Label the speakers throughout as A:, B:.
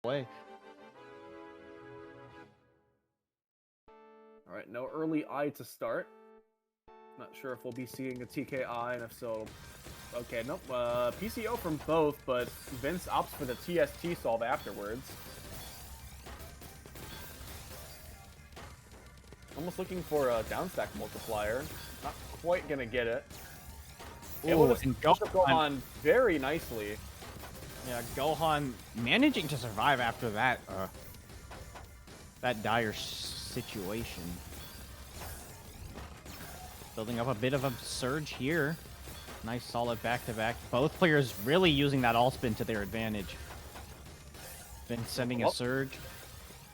A: Way.
B: All right, no early I to start. Not sure if we'll be seeing a TKI, and if so, okay, nope. PCO from both, but Vince opts for the TST solve afterwards. Almost looking for a downstack multiplier. Not quite gonna get it. Able to Gohan very nicely.
A: Yeah, Gohan managing to survive after that that dire situation. Building up a bit of a surge here. Nice solid back-to-back. Both players really using that all-spin to their advantage. Been sending a surge.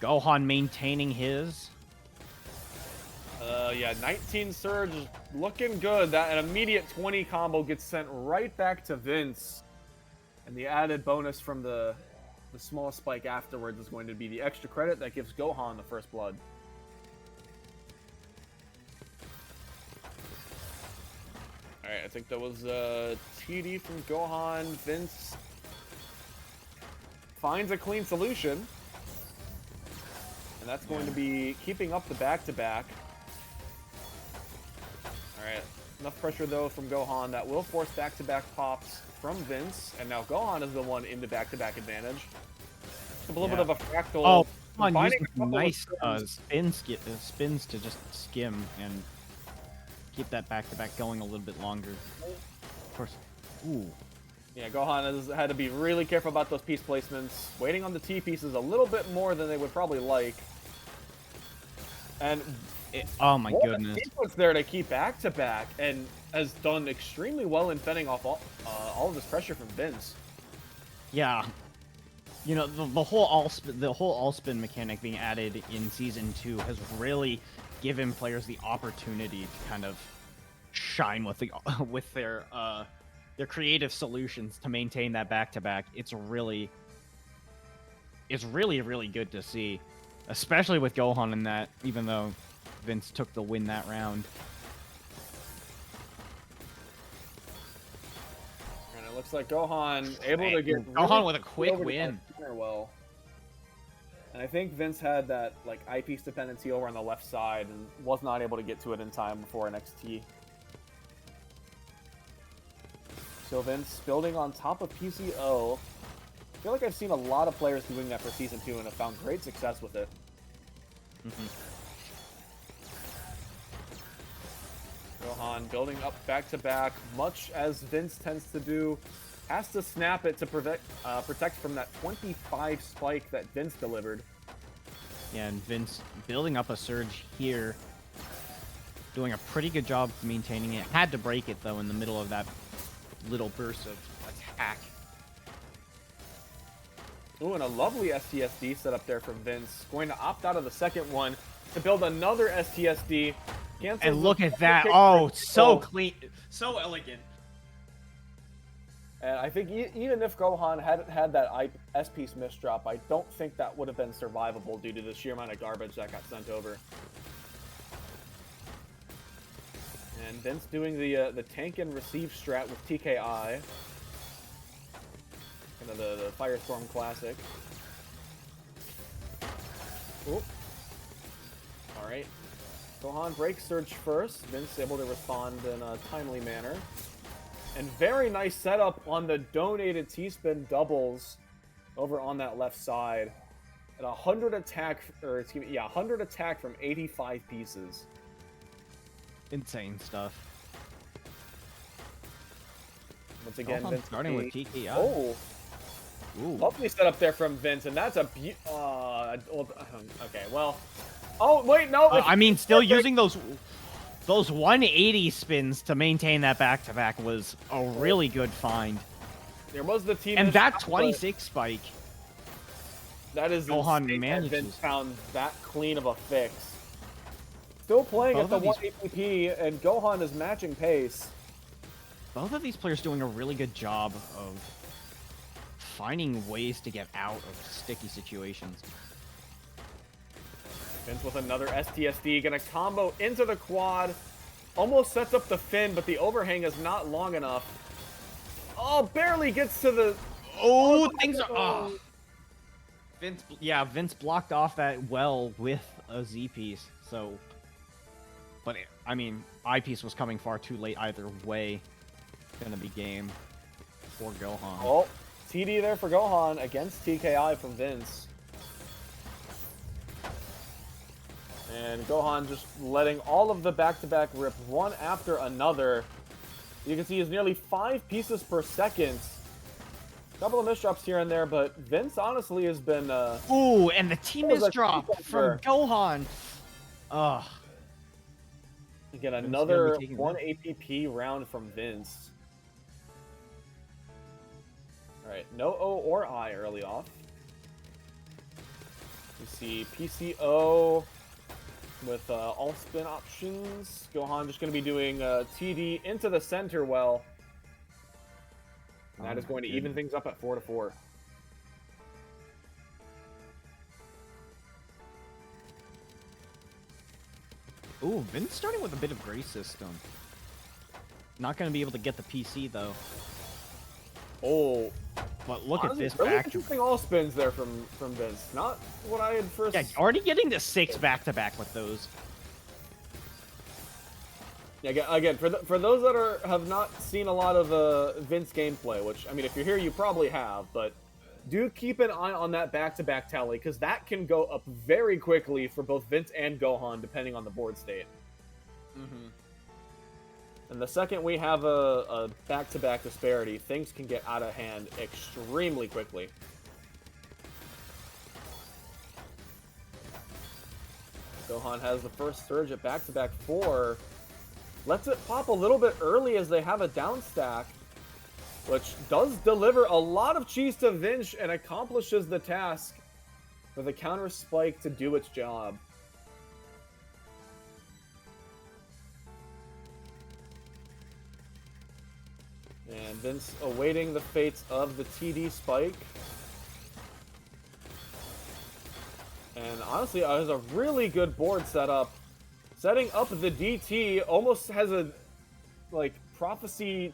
A: Gohan maintaining his.
B: Yeah, 19 surge looking good. That an immediate 20 combo gets sent right back to Vince. And the added bonus from the small spike afterwards is going to be the extra credit that gives Gohan the first blood. Alright, I think that was TD from Gohan. Vince finds a clean solution. And that's going to be keeping up the back-to-back. Alright, enough pressure though from Gohan that will force back-to-back pops from Vince, and now Gohan is the one into back-to-back advantage. A little bit of a fractal.
A: Oh, come on, using nice spins to just skim and keep that back-to-back going a little bit longer. Of course. Ooh.
B: Yeah, Gohan has had to be really careful about those piece placements, waiting on the T pieces a little bit more than they would probably like. And
A: oh my goodness.
B: Sequence there to keep back-to-back, and has done extremely well in fending off all of this pressure from Vince.
A: Yeah, you know, the whole all spin mechanic being added in Season 2 has really given players the opportunity to kind of shine with their creative solutions to maintain that back-to-back. It's really good to see, especially with Gohan in that, even though Vince took the win that round.
B: And it looks like Gohan able to get
A: Gohan with a quick win.
B: Well, and I think Vince had that like eyepiece dependency over on the left side and was not able to get to it in time before an XT. So Vince building on top of PCO. I feel like I've seen a lot of players doing that for Season 2 and have found great success with it. Gohan building up back-to-back, much as Vince tends to do. Has to snap it to protect from that 25 spike that Vince delivered.
A: Yeah, and Vince building up a surge here. Doing a pretty good job maintaining it. Had to break it, though, in the middle of that little burst of attack.
B: Ooh, and a lovely STSD set up there from Vince. Going to opt out of the second one to build another STSD.
A: And look at that. Oh, so clean. So elegant.
B: And I think even if Gohan hadn't had that S-piece misdrop, I don't think that would have been survivable due to the sheer amount of garbage that got sent over. And Vince doing the tank and receive strat with TKI. Kind of the Firestorm classic. Oop. Alright. Gohan breaks surge first. Vince able to respond in a timely manner. And very nice setup on the donated T-spin doubles over on that left side. At 100 attack, or excuse me, yeah, 100 attack from 85 pieces.
A: Insane stuff.
B: Once again,
A: Gohan
B: Vince
A: starting with TKI.
B: Oh,
A: ooh,
B: lovely setup there from Vince, and that's a okay, well, oh wait, no.
A: I mean, still using those 180 spins to maintain that back-to-back was a really good find.
B: There was the team,
A: and that 26 spike.
B: That is
A: Gohan
B: insane.
A: manages.
B: Vince found that clean of a fix. Still playing at the 1 APP, and Gohan is matching pace.
A: Both of these players doing a really good job of finding ways to get out of sticky situations.
B: Vince with another STSD, gonna combo into the quad. Almost sets up the fin, but the overhang is not long enough. Oh, barely gets to the...
A: Oh, things are... Oh. Vince blocked off that well with a Z piece. So, but I mean, I piece was coming far too late either way. Gonna be game for Gohan.
B: Oh, TD there for Gohan against TKI from Vince. And Gohan just letting all of the back-to-back rip one after another. You can see he's nearly 5 pieces per second. Couple of misdrops here and there, but Vince honestly has been...
A: Ooh, and the team misdrop from Gohan. Ugh.
B: You get another 1 APP round from Vince. Alright, no O or I early off. You see PCO with all spin options. Gohan just going to be doing TD into the center well. And that is going to even things up at 4-4.
A: Ooh, Vince starting with a bit of Grace System. Not going to be able to get the PC, though.
B: Oh.
A: But look at this
B: really
A: back.
B: Interesting all spins there from Vince. Not what I had first...
A: Yeah, already getting to 6 back-to-back with those.
B: Yeah, again, for those that have not seen a lot of Vince gameplay, which, I mean, if you're here, you probably have, but do keep an eye on that back-to-back tally, because that can go up very quickly for both Vince and Gohan, depending on the board state.
A: Mm-hmm.
B: And the second we have a back-to-back disparity, things can get out of hand extremely quickly. Gohan has the first surge at back-to-back 4. Lets it pop a little bit early as they have a down stack, which does deliver a lot of cheese to Vince and accomplishes the task for the counter spike to do its job. And Vince awaiting the fates of the TD spike. And honestly, it was a really good board setup. Setting up the DT, almost has a, like, Prophecy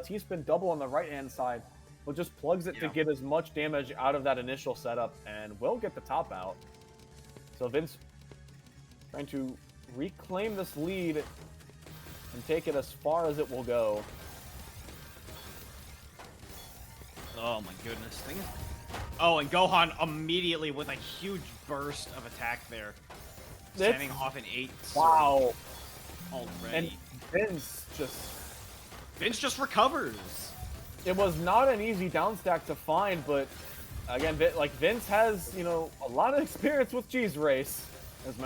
B: T-spin double on the right-hand side, but just plugs it to get as much damage out of that initial setup, and will get the top out. So Vince trying to reclaim this lead and take it as far as it will go.
A: Oh my goodness. Oh, and Gohan immediately with a huge burst of attack there. Setting off an 8.
B: Wow.
A: Already.
B: And
A: Vince just recovers.
B: It was not an easy down stack to find, but again, like Vince has, you know, a lot of experience with Cheese Race. Has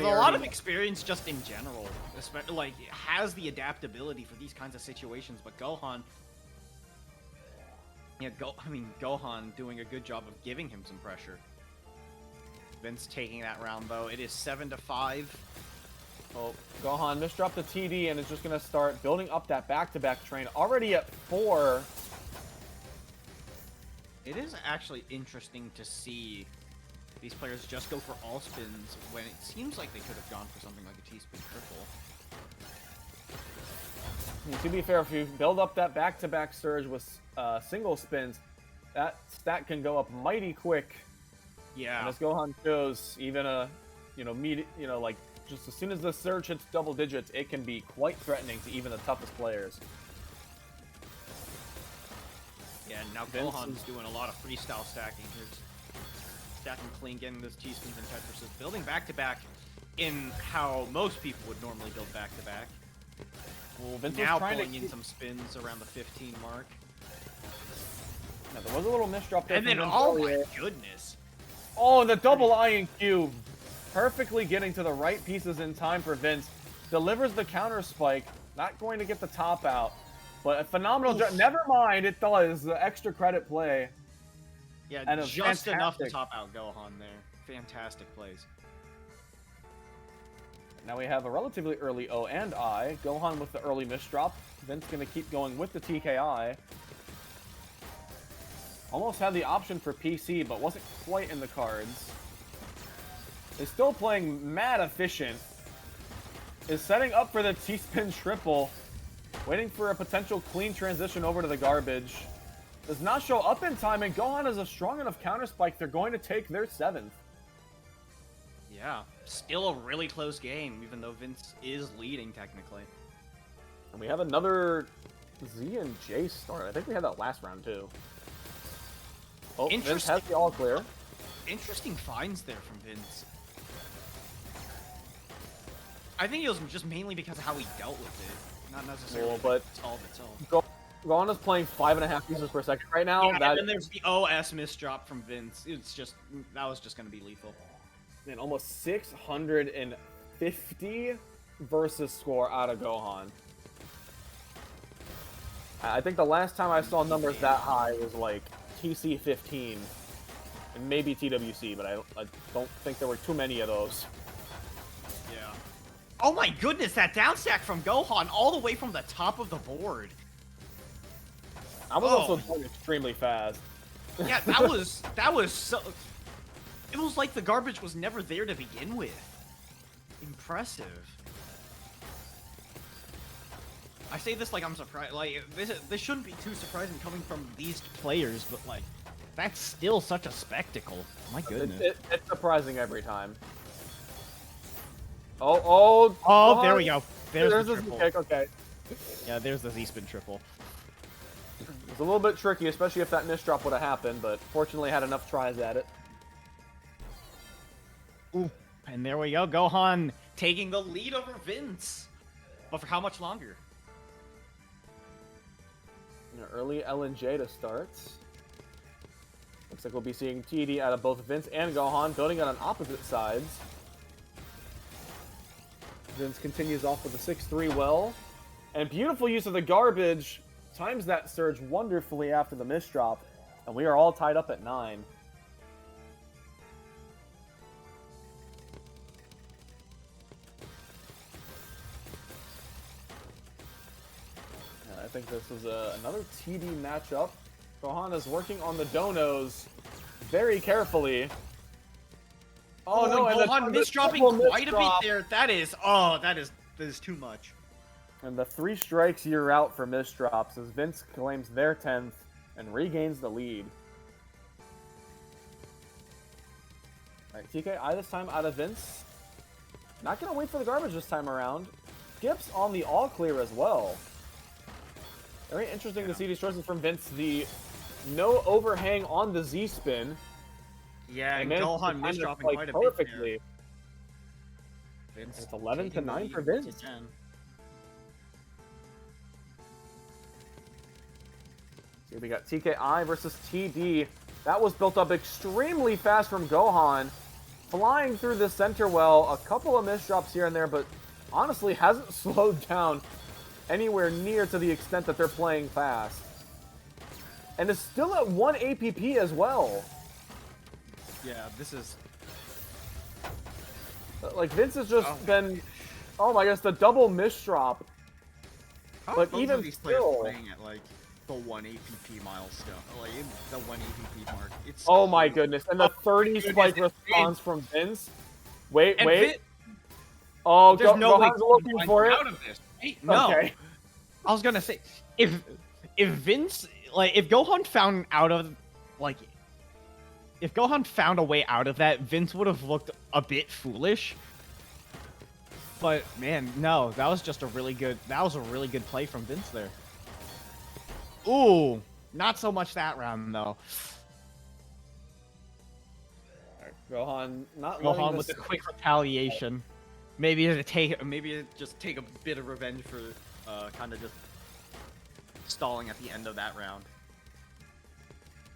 B: a
A: lot of experience just in general. Especially, like, has the adaptability for these kinds of situations, but Gohan... Yeah, Gohan doing a good job of giving him some pressure. Vince taking that round, though. It is 7-5.
B: Oh, Gohan misdropped the TD and is just going to start building up that back-to-back train. Already at 4.
A: It is actually interesting to see these players just go for all spins when it seems like they could have gone for something like a T-spin triple.
B: And to be fair, if you build up that back-to-back surge with single spins, that stat can go up mighty quick.
A: Yeah.
B: And as Gohan shows, even like just as soon as the surge hits double digits, it can be quite threatening to even the toughest players.
A: Yeah, now Gohan's doing a lot of freestyle stacking here. Stacking clean, getting those T-spins and Tetrises, building back-to-back in how most people would normally build back-to-back.
B: Well, Vince
A: now
B: was trying
A: pulling
B: to
A: in some spins around the 15 mark.
B: Yeah, there was a little misdrop there.
A: And then, oh my goodness.
B: Oh, and the double iron cube. Perfectly getting to the right pieces in time for Vince. Delivers the counter spike. Not going to get the top out. But a phenomenal job. Never mind, it does. The extra credit play.
A: Yeah, and just enough to top out Gohan there. Fantastic plays.
B: Now we have a relatively early O and I. Gohan with the early misdrop. Vince going to keep going with the TKI. Almost had the option for PC, but wasn't quite in the cards. Is still playing mad efficient. Is setting up for the T-spin triple. Waiting for a potential clean transition over to the garbage. does not show up in time, and Gohan has a strong enough counter spike. They're going to take their 7th.
A: Yeah, still a really close game, even though Vince is leading technically.
B: And we have another Z and J start. I think we had that last round too. Oh, Vince has the all clear.
A: Interesting finds there from Vince. I think it was just mainly because of how he dealt with it, not necessarily
B: but
A: solve itself.
B: Gohan is playing 5.5 pieces per second right now.
A: Yeah, and then there's the OS misdrop from Vince. It's just, that was just going to be lethal.
B: Man, almost 650 versus score out of Gohan. I think the last time I saw numbers that high was like TC15 and maybe TWC, but I don't think there were too many of those.
A: Yeah. Oh my goodness, that down stack from Gohan all the way from the top of the board.
B: I was also going extremely fast.
A: Yeah, that was so... It was like the garbage was never there to begin with. Impressive. I say this like I'm surprised. Like this shouldn't be too surprising coming from these players, but like that's still such a spectacle. My goodness.
B: It's surprising every time. Oh,
A: there we go. There's the triple.
B: Kick. Okay.
A: Yeah, there's the Z-spin triple.
B: It's a little bit tricky, especially if that misdrop would have happened, but fortunately had enough tries at it.
A: Ooh, and there we go. Gohan taking the lead over Vince. But for how much longer?
B: An early LNJ to start. Looks like we'll be seeing TD out of both Vince and Gohan, building it on opposite sides. Vince continues off with a 6-3 well. And beautiful use of the garbage. Times that surge wonderfully after the misdrop. And we are all tied up at 9. I think this is another TD matchup. Gohan is working on the donos very carefully. Oh no, and
A: Gohan misdropping quite a bit there. That is too much.
B: And the 3 strikes you're out for misdrops as Vince claims their 10th and regains the lead. Alright, TKI this time out of Vince. Not gonna wait for the garbage this time around. Skips on the all clear as well. Very interesting to see these choices from Vince. The no overhang on the Z spin.
A: Yeah, and Gohan misdropping quite a
B: perfectly.
A: Bit there.
B: It's 11-9 for Vince. So we got TKI versus TD. That was built up extremely fast from Gohan. Flying through the center well. A couple of misdrops here and there, but honestly hasn't slowed down anywhere near to the extent that they're playing fast. And is still at 1 APP as well.
A: Yeah, this is...
B: Like, Vince has just been... Oh my gosh, the double misdrop. But even
A: these
B: still...
A: playing at, like, the 1 APP milestone. Like, the 1 APP mark. It's
B: oh my goodness. And the 30 spike response from Vince. Wait. Oh, Gohan's looking for it.
A: Out of this. No.
B: Okay.
A: I was gonna say, if Vince, like, if Gohan found out of, like, if Gohan found a way out of that, Vince would have looked a bit foolish. But man, no, that was just a really good play from Vince there. Ooh, not so much that round though.
B: Gohan not
A: Gohan with a quick retaliation. Maybe to just take a bit of revenge for kind of just stalling at the end of that round.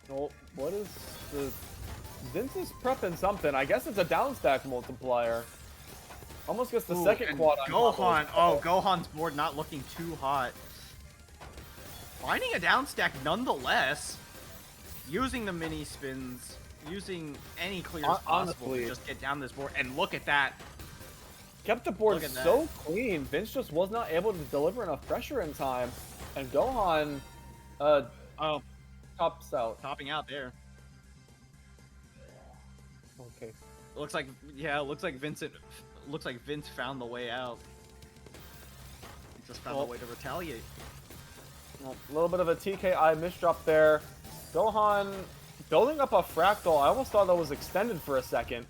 B: Well, what is the... Vince is prepping something. I guess it's a down stack multiplier. Almost gets the second quad on
A: Gohan. Oh, Gohan's board not looking too hot. Finding a down stack nonetheless. Using the mini spins. Using any clears possible to just get down this board. And look at that.
B: Kept the board so clean. Vince just was not able to deliver enough pressure in time. And Gohan tops out.
A: Topping out there.
B: Okay.
A: Looks like Vince found the way out. He just found a way to retaliate.
B: Well, a little bit of a TKI misdrop there. Gohan building up a fractal. I almost thought that was extended for a second.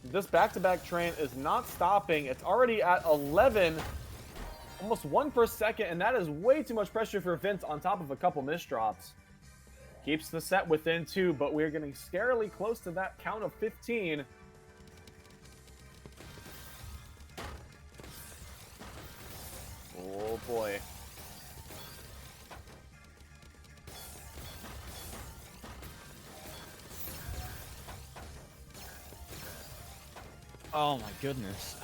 B: This back-to-back train is not stopping. It's already at 11, almost 1 per second, and that is way too much pressure for Vince on top of a couple misdrops. Keeps the set within 2, but we're getting scarily close to that count of 15. Oh boy.
A: Oh my goodness.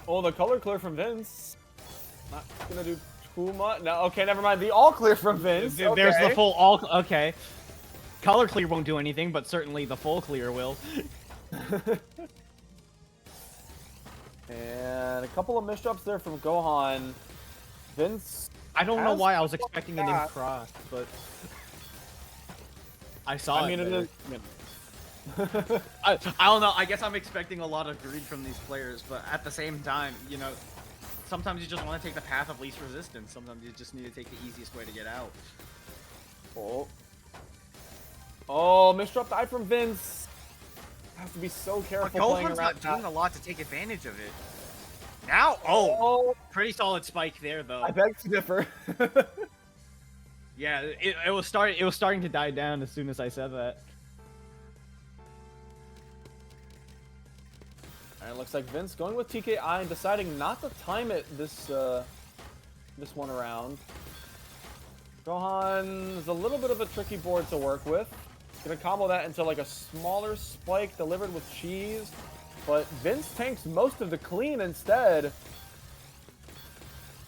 B: Oh, the color clear from Vince. Not gonna do too much. No, okay, never mind. The all clear from Vince.
A: There's
B: Okay.
A: the full all. Okay. Color clear won't do anything, but certainly the full clear will.
B: And a couple of misdrops there from Gohan. Vince.
A: I don't know
B: has
A: why I was expecting an
B: that.
A: improv, but I saw
B: I mean, it
A: there.
B: is. You know.
A: I don't know. I guess I'm expecting a lot of greed from these players, but at the same time, you know, sometimes you just want to take the path of least resistance. Sometimes you just need to take the easiest way to get out.
B: Oh. Oh, misdrop die from Vince. Have to be so careful
A: But
B: playing
A: Gohan's
B: around
A: not doing
B: that.
A: a lot to take advantage of it. Now,
B: Oh,
A: pretty solid spike there, though.
B: I beg to differ.
A: Yeah, it was starting to die down as soon as I said that.
B: Alright, looks like Vince going with TKI and deciding not to time it this one around. Gohan is a little bit of a tricky board to work with. Gonna combo that into like a smaller spike delivered with cheese. But Vince tanks most of the clean instead.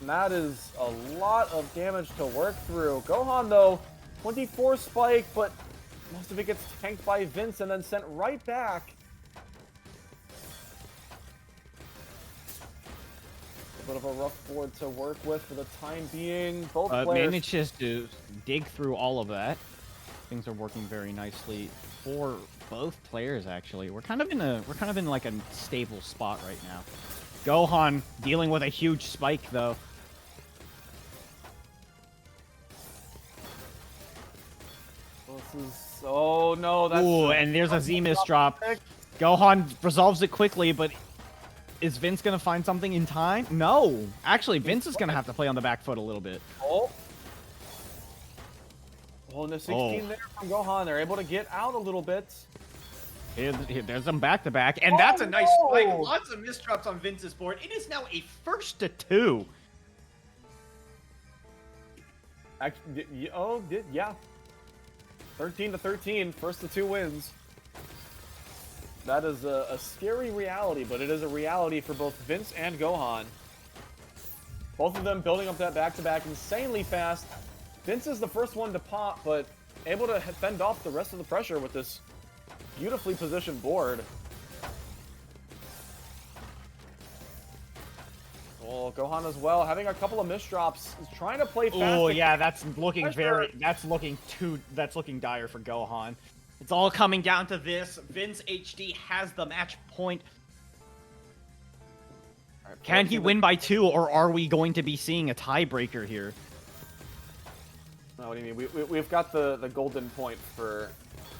B: And that is a lot of damage to work through. Gohan though, 24 spike, but most of it gets tanked by Vince and then sent right back. A bit of a rough board to work with for the time being. Both players
A: Manages to dig through all of that. Things are working very nicely for both players. Actually, we're kind of in like a stable spot right now. Gohan dealing with a huge spike though.
B: This is, oh no, that's
A: Ooh, and there's a Z-miss drop. Gohan resolves it quickly, but is Vince gonna find something in time? No, actually, Vince is gonna have to play on the back foot a little bit.
B: Oh, and the 16 there from Gohan. They're able to get out a little bit.
A: There's them back to back, and that's a nice spike. Lots of misdrops on Vince's board. It is now a 1-2.
B: Yeah. 13-13, first to 2 wins. That is a scary reality, but it is a reality for both Vince and Gohan. Both of them building up that back-to-back insanely fast. Vince is the first one to pop, but able to fend off the rest of the pressure with this beautifully positioned board. Oh, Gohan as well, having a couple of misdrops, is trying to play fast.
A: Oh yeah, that's looking
B: pressure.
A: that's looking dire for Gohan. It's all coming down to this. VinceHD has the match point. Can he win by 2, or are we going to be seeing a tiebreaker here?
B: No, what do you mean? We've got the golden point for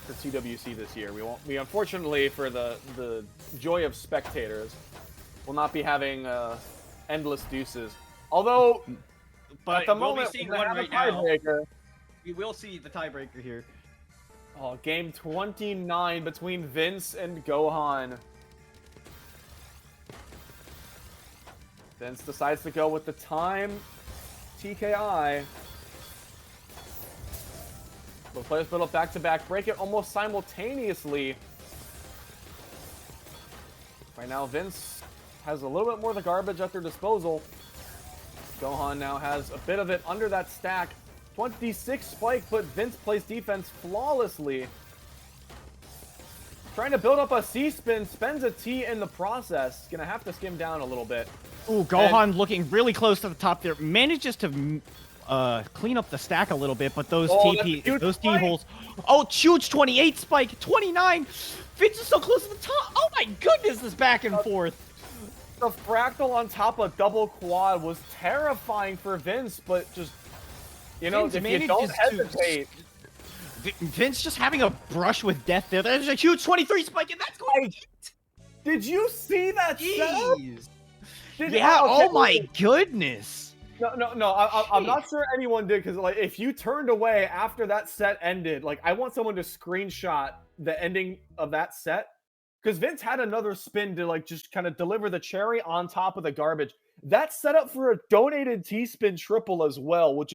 B: TWC this year. We unfortunately, for the joy of spectators, will not be having endless deuces. Although,
A: But
B: at the
A: we'll
B: moment,
A: be seeing
B: we're
A: one
B: gonna have
A: right
B: a
A: now.
B: tiebreaker.
A: We will see the tiebreaker here.
B: Oh, game 29 between Vince and Gohan. Vince decides to go with the time TKI. Both players build up back-to-back, break it almost simultaneously. Right now, Vince has a little bit more of the garbage at their disposal. Gohan now has a bit of it under that stack. 26 spike, but Vince plays defense flawlessly. Trying to build up a C-spin, spends a T in the process. Gonna have to skim down a little bit.
A: Ooh, Gohan looking really close to the top there. Manages to clean up the stack a little bit, but those
B: huge
A: T holes. Oh, huge 28 spike, 29. Vince is so close to the top. Oh my goodness, this back and forth.
B: The fractal on top of double quad was terrifying for Vince, but just You know,
A: Vince
B: if you don't
A: manages to-
B: hesitate...
A: Vince just having a brush with death there. There's a huge 23 spike, and that's going to hit.
B: Did you see that setup?
A: Jeez.
B: Did,
A: Yeah,
B: okay,
A: oh my goodness.
B: No, I'm not sure anyone did, because like if you turned away after that set ended, like I want someone to screenshot the ending of that set, because Vince had another spin to like just kind of deliver the cherry on top of the garbage. That set up for a donated T-spin triple as well, which